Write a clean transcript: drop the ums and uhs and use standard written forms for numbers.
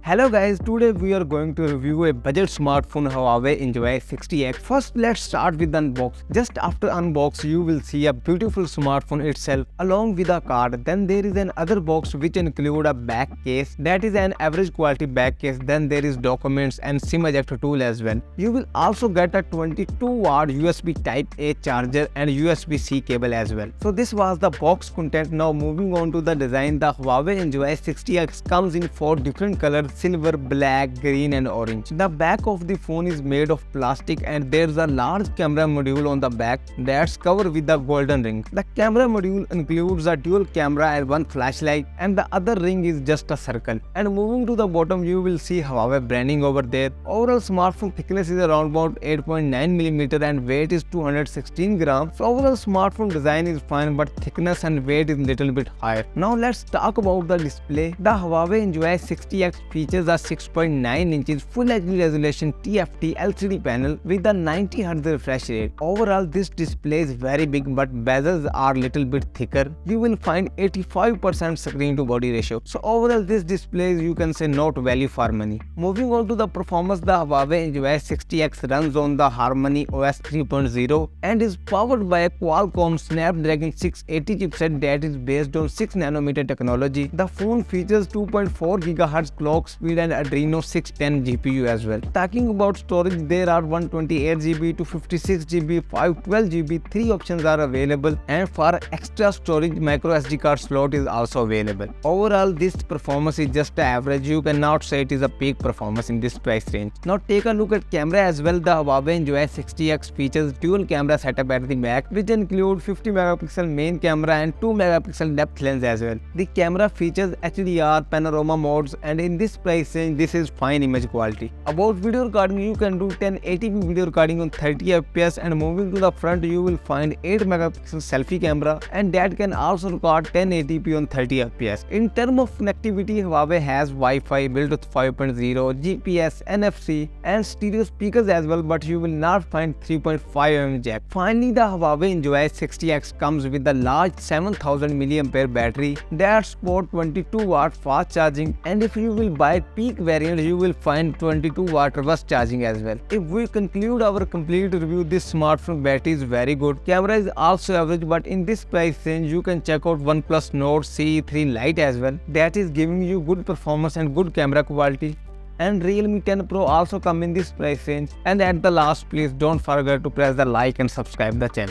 Hello guys, today we are going to review a budget smartphone Huawei Enjoy 60X. First, let's start with the unbox. Just after unbox, you will see a beautiful smartphone itself along with a card. Then there is an other box which include a back case, that is an average quality back case. Then there is documents and SIM ejector tool as well. You will also get a 22-watt USB Type-A charger and USB-C cable as well. So this was the box content. Now moving on to the design, the Huawei Enjoy 60X comes in 4 different colors: silver, black, green and orange. The back of the phone is made of plastic and there's a large camera module on the back that's covered with the golden ring. The camera module includes a dual camera and one flashlight, and the other ring is just a circle. And moving to the bottom, you will see Huawei branding over there. Overall smartphone thickness is around about 8.9mm and weight is 216 grams. So overall smartphone design is fine, but thickness and weight is little bit higher. Now let's talk about the display. The Huawei Enjoy 60X features a 6.9 inches Full HD resolution TFT LCD panel with a 90Hz refresh rate. Overall, this display is very big, but bezels are little bit thicker. You will find 85% screen to body ratio. So overall, this display is, you can say, not value for money. Moving on to the performance, the Huawei Enjoy 60X runs on the Harmony OS 3.0 and is powered by a Qualcomm Snapdragon 680 chipset that is based on 6nm technology. The phone features 2.4 GHz clock speed and Adreno 610 GPU as well. Talking about storage, there are 128GB to 56GB, 512GB, 3 options are available, and for extra storage, micro SD card slot is also available. Overall, this performance is just average. You cannot say it is a peak performance in this price range. Now take a look at camera as well. The Huawei Enjoy 60X features dual camera setup at the back, which include 50MP main camera and 2MP depth lens as well. The camera features HDR, panorama modes, and in this price range, this is fine image quality. About video recording, you can do 1080p video recording on 30fps, and moving to the front, you will find 8MP selfie camera, and that can also record 1080p on 30fps. In terms of connectivity, Huawei has Wi-Fi, Bluetooth 5.0, GPS, NFC, and stereo speakers as well, but you will not find 3.5mm jack. Finally, the Huawei Enjoy 60X comes with a large 7000mAh battery that supports 22-watt fast charging, and if you will buy peak variant, you will find 22-watt reverse charging as well. If we conclude our complete review, this smartphone battery is very good. Camera is also average, but in this price range, you can check out OnePlus Nord CE3 Lite as well. That is giving you good performance and good camera quality. And Realme 10 Pro also come in this price range. And at the last, please don't forget to press the like and subscribe the channel.